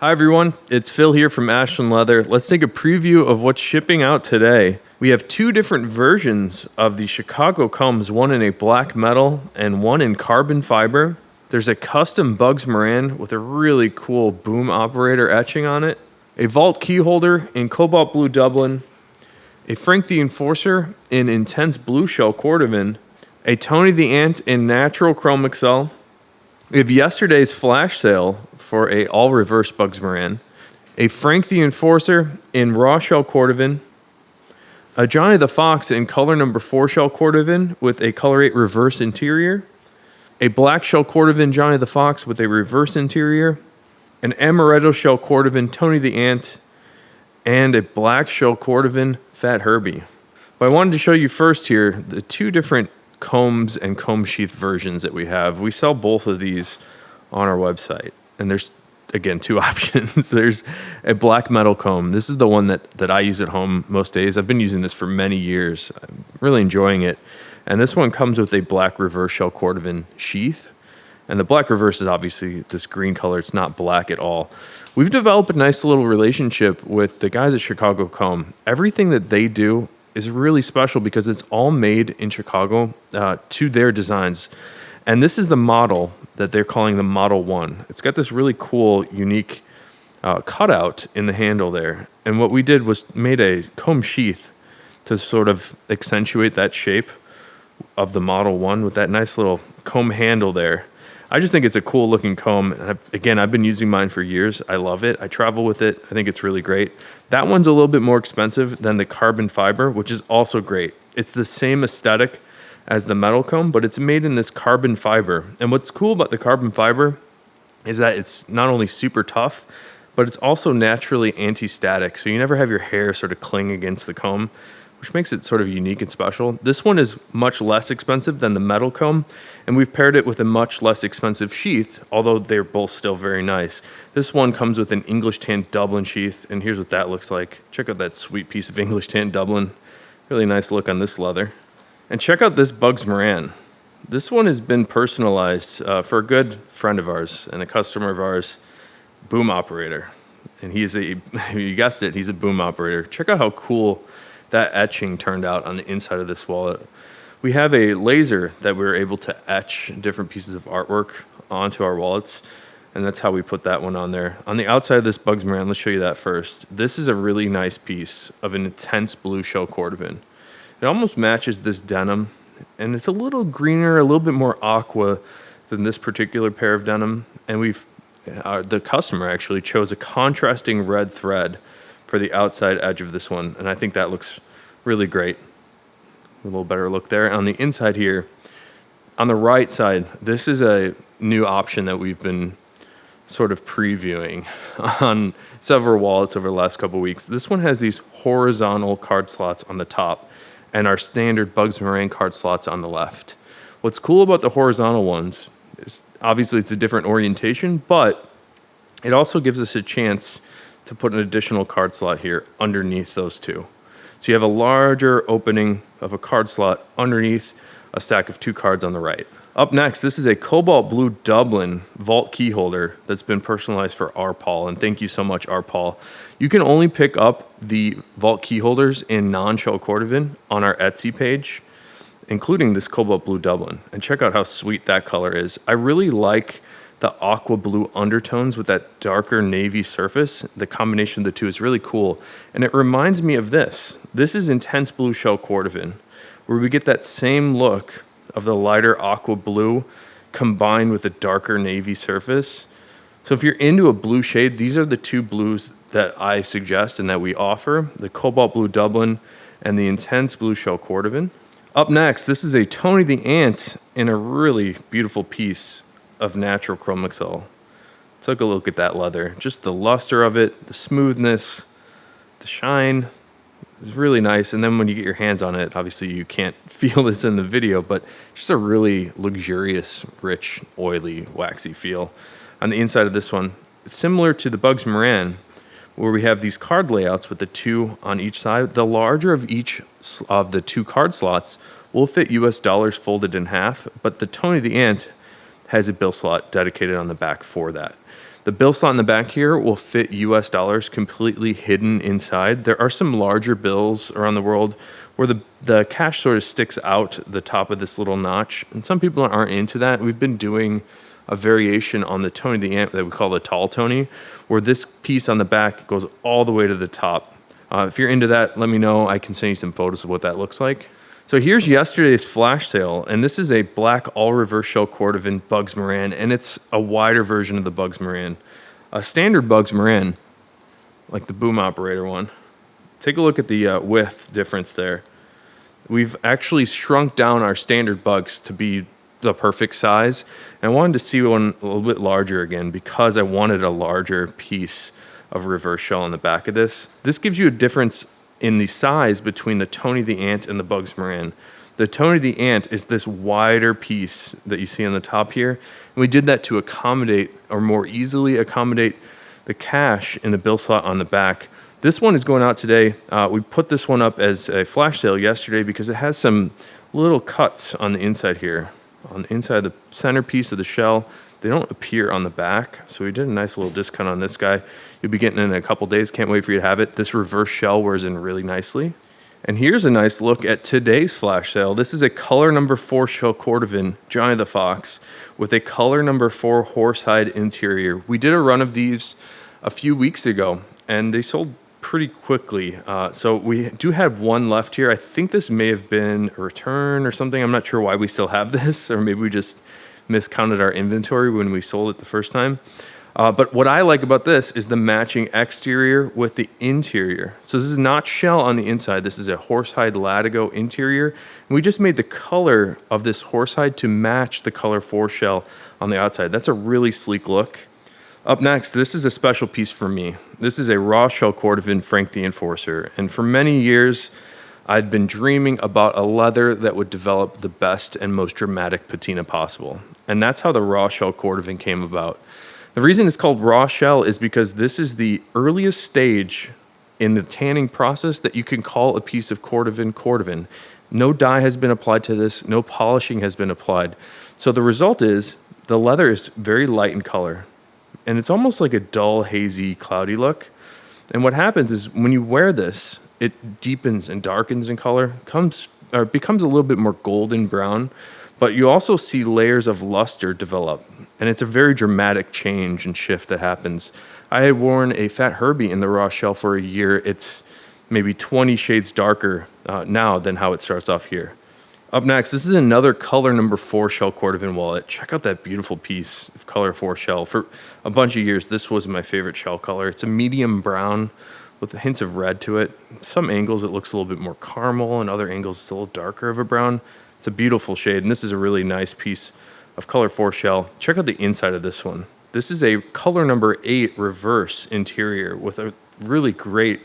Hi everyone, it's Phil here from Ashland Leather. Let's take a preview of what's shipping out today. We have two different versions of the Chicago combs, one in a black metal and one in carbon fiber. There's a custom Bugs Moran with a really cool boom operator etching on it, a vault key holder in Cobalt Blue Dublin, a Frank the Enforcer in intense blue shell cordovan, a Tony the Ant in natural chrome excel. We have yesterday's flash sale for a all-reverse Bugs Moran, a Frank the Enforcer in raw shell cordovan, a Johnny the Fox in color number 4 shell cordovan with a color 8 reverse interior, a black shell cordovan Johnny the Fox with a reverse interior, an Amaretto Shell cordovan Tony the Ant, and a black shell cordovan Fat Herbie. But I wanted to show you first here the two different combs and comb sheath versions that we have. We sell both of these on our website, and there's again two options. There's a black metal comb. This is the one that I use at home most days. I've been using this for many years. I'm really enjoying it. And this one comes with a black reverse shell cordovan sheath, and the black reverse is obviously this green color. It's not black at all. We've developed a nice little relationship with the guys at Chicago Comb. Everything that they do is really special because it's all made in Chicago to their designs. And this is the model that they're calling the Model 1. It's got this really cool, unique cutout in the handle there. And what we did was made a comb sheath to sort of accentuate that shape of the Model 1 with that nice little comb handle there. I just think it's a cool looking comb. And I've been using mine for years. I love it. I travel with it. I think it's really great. That one's a little bit more expensive than the carbon fiber, which is also great. It's the same aesthetic as the metal comb, but it's made in this carbon fiber. And what's cool about the carbon fiber is that it's not only super tough, but it's also naturally anti-static. So you never have your hair sort of cling against the comb, which makes it sort of unique and special. This one is much less expensive than the metal comb, and we've paired it with a much less expensive sheath, although they're both still very nice. This one comes with an English tan Dublin sheath, and here's what that looks like. Check out that sweet piece of English tan Dublin. Really nice look on this leather. And check out this Bugs Moran. This one has been personalized for a good friend of ours and a customer of ours, boom operator. And he is you guessed it, he's a boom operator. Check out how cool that etching turned out on the inside of this wallet. We have a laser that we were able to etch different pieces of artwork onto our wallets, and that's how we put that one on there. On the outside of this Bugs Moran, let's show you that first. This is a really nice piece of an intense blue shell cordovan. It almost matches this denim, and it's a little greener, a little bit more aqua than this particular pair of denim, and the customer actually chose a contrasting red thread for the outside edge of this one, and I think that looks really great. A little better look there. On the inside here, on the right side, this is a new option that we've been sort of previewing on several wallets over the last couple of weeks. This one has these horizontal card slots on the top and our standard Bugs Moran card slots on the left. What's cool about the horizontal ones is obviously it's a different orientation, but it also gives us a chance to put an additional card slot here underneath those two. So you have a larger opening of a card slot underneath a stack of 2 cards on the right. Up next, this is a Cobalt Blue Dublin vault key holder that's been personalized for R. Paul, and thank you so much, R. Paul. You can only pick up the vault key holders in non-shell cordovan on our Etsy page, including this Cobalt Blue Dublin. And check out how sweet that color is. I really like the aqua blue undertones with that darker navy surface. The combination of the two is really cool. And it reminds me of this. This is intense blue shell cordovan, where we get that same look of the lighter aqua blue combined with a darker navy surface. So if you're into a blue shade, these are the two blues that I suggest and that we offer, the Cobalt Blue Dublin and the intense blue shell cordovan. Up next, this is a Tony the Ant in a really beautiful piece of natural chrome excel. Take a look at that leather. Just the luster of it, the smoothness, the shine is really nice. And then when you get your hands on it, obviously you can't feel this in the video, but just a really luxurious, rich, oily, waxy feel. On the inside of this one, it's similar to the Bugs Moran, where we have these card layouts with the 2 on each side. The larger of each of the 2 card slots will fit US dollars folded in half, but the Tony the Ant has a bill slot dedicated on the back for that. The bill slot in the back here will fit US dollars completely hidden inside. There are some larger bills around the world where the cash sort of sticks out the top of this little notch. And some people aren't into that. We've been doing a variation on the Tony the Ant that we call the Tall Tony, where this piece on the back goes all the way to the top. If you're into that, let me know. I can send you some photos of what that looks like. So here's yesterday's flash sale, and this is a black all reverse shell cordovan Bugs Moran, and it's a wider version of the Bugs Moran. A standard Bugs Moran, like the boom operator one. Take a look at the width difference there. We've actually shrunk down our standard Bugs to be the perfect size, and I wanted to see one a little bit larger again because I wanted a larger piece of reverse shell on the back of this. This gives you a difference in the size between the Tony the Ant and the Bugs Moran. The Tony the Ant is this wider piece that you see on the top here. And we did that to accommodate, or more easily accommodate, the cash in the bill slot on the back. This one is going out today. We put this one up as a flash sale yesterday because it has some little cuts on the inside here. On the inside, the centerpiece of the shell, they don't appear on the back, so we did a nice little discount on this guy. You'll be getting it in a couple days. Can't wait for you to have it. This reverse shell wears in really nicely. And here's a nice look at today's flash sale. This is a color number 4 shell cordovan, Johnny the Fox, with a color number 4 horsehide interior. We did a run of these a few weeks ago, and they sold pretty quickly. So we do have one left here. I think this may have been a return or something. I'm not sure why we still have this, or maybe we just miscounted our inventory when we sold it the first time. But what I like about this is the matching exterior with the interior. So this is not shell on the inside. This is a horsehide latigo interior. And we just made the color of this horsehide to match the color 4 shell on the outside. That's a really sleek look. Up next, this is a special piece for me. This is a raw shell cordovan Frank the Enforcer. And for many years, I'd been dreaming about a leather that would develop the best and most dramatic patina possible. And that's how the raw shell cordovan came about. The reason it's called raw shell is because this is the earliest stage in the tanning process that you can call a piece of cordovan. No dye has been applied to this, no polishing has been applied. So the result is the leather is very light in color, and it's almost like a dull, hazy, cloudy look. And what happens is when you wear this, it deepens and darkens in color, becomes a little bit more golden brown, but you also see layers of luster develop. And it's a very dramatic change and shift that happens. I had worn a Fat Herbie in the raw shell for a year. It's maybe 20 shades darker now than how it starts off here. Up next, this is another color number 4 shell cordovan wallet. Check out that beautiful piece of color 4 shell. For a bunch of years, this was my favorite shell color. It's a medium brown with hints of red to it. Some angles, it looks a little bit more caramel, and other angles, it's a little darker of a brown. It's a beautiful shade, and this is a really nice piece of color 4 shell. Check out the inside of this one. This is a color number 8 reverse interior with a really great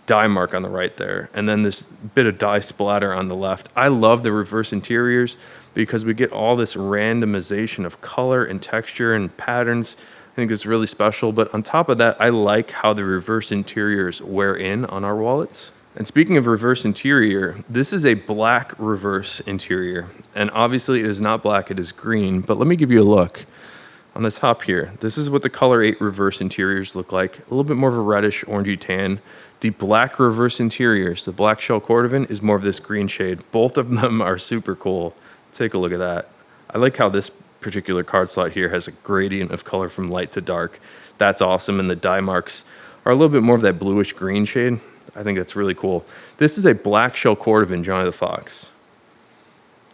dye mark on the right there, and then this bit of dye splatter on the left. I love the reverse interiors because we get all this randomization of color and texture and patterns. I think it's really special, but on top of that, I like how the reverse interiors wear in on our wallets. And speaking of reverse interior, this is a black reverse interior, and obviously it is not black, it is green, but let me give you a look. On the top here, this is what the color 8 reverse interiors look like. A little bit more of a reddish orangey tan. The black reverse interiors, the black shell cordovan, is more of this green shade. Both of them are super cool. Take a look at that. I like how this particular card slot here has a gradient of color from light to dark. That's awesome, and the dye marks are a little bit more of that bluish green shade. I think that's really cool. This is a black shell cordovan Johnny the Fox.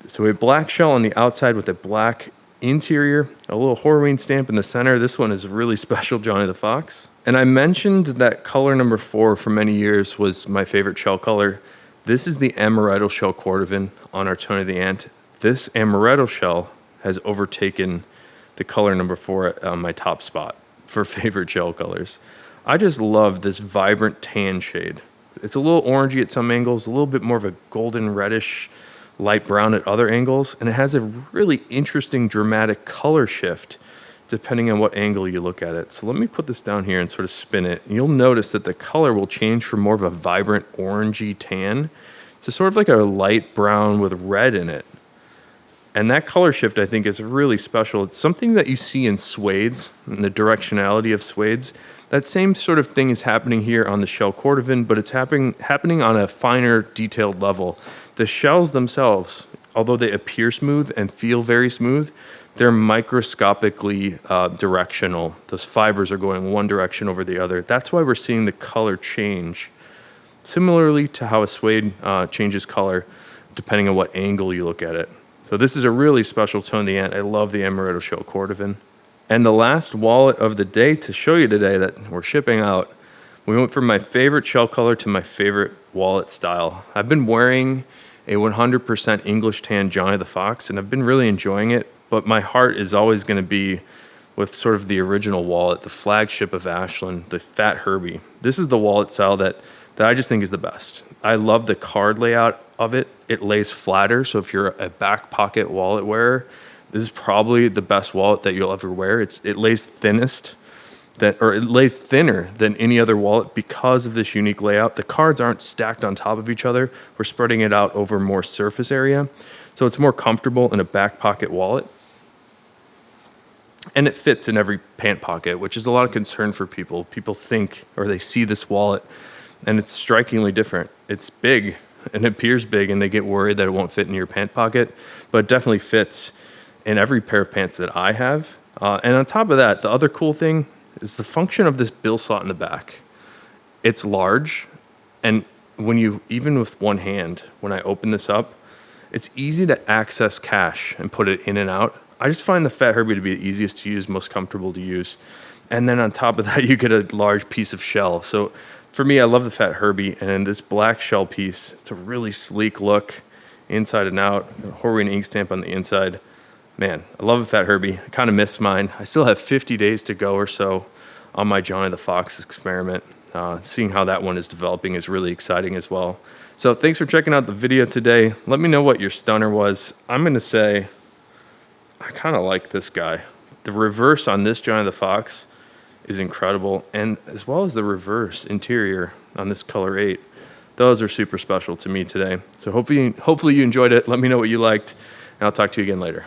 So a black shell on the outside with a black interior, a little Horween stamp in the center. This one is really special Johnny the Fox. And I mentioned that color number 4 for many years was my favorite shell color. This is the Amaretto Shell cordovan on our Tony the Ant. This Amaretto Shell has overtaken the color number 4 on my top spot for favorite shell colors. I just love this vibrant tan shade. It's a little orangey at some angles, a little bit more of a golden reddish light brown at other angles, and it has a really interesting dramatic color shift depending on what angle you look at it. So let me put this down here and sort of spin it. You'll notice that the color will change from more of a vibrant orangey tan to sort of like a light brown with red in it. And that color shift, I think, is really special. It's something that you see in suedes, and the directionality of suedes. That same sort of thing is happening here on the shell cordovan, but it's happening on a finer, detailed level. The shells themselves, although they appear smooth and feel very smooth, they're microscopically directional. Those fibers are going one direction over the other. That's why we're seeing the color change, similarly to how a suede changes color depending on what angle you look at it. So this is a really special tone, the Ant. I love the Amaretto Shell cordovan. And the last wallet of the day to show you today that we're shipping out, we went from my favorite shell color to my favorite wallet style. I've been wearing a 100% English tan Johnny the Fox, and I've been really enjoying it, but my heart is always going to be with sort of the original wallet, the flagship of Ashland, the Fat Herbie. This is the wallet style that I just think is the best. I love the card layout of it. It lays flatter, so if you're a back pocket wallet wearer, this is probably the best wallet that you'll ever wear. It lays it lays thinner than any other wallet because of this unique layout. The cards aren't stacked on top of each other. We're spreading it out over more surface area, so it's more comfortable in a back pocket wallet. And it fits in every pant pocket, which is a lot of concern for people. People think, or they see this wallet, and it's strikingly different. It's big, and it appears big, and they get worried that it won't fit in your pant pocket, but it definitely fits in every pair of pants that I have. And on top of that, the other cool thing is the function of this bill slot in the back. It's large, and even with one hand, when I open this up, it's easy to access cash and put it in and out. I just find the Fat Herbie to be the easiest to use, most comfortable to use. And then on top of that, you get a large piece of shell. So for me, I love the Fat Herbie, and this black shell piece, it's a really sleek look inside and out, Hawaiian ink stamp on the inside. Man, I love the Fat Herbie. I kind of miss mine. I still have 50 days to go or so on my Johnny the Fox experiment. Seeing how that one is developing is really exciting as well. So thanks for checking out the video today. Let me know what your stunner was. I'm going to say I kind of like this guy. The reverse on this Johnny the Fox is incredible, and as well as the reverse interior on this color 8. Those are super special to me today. So hopefully you enjoyed it. Let me know what you liked, and I'll talk to you again later.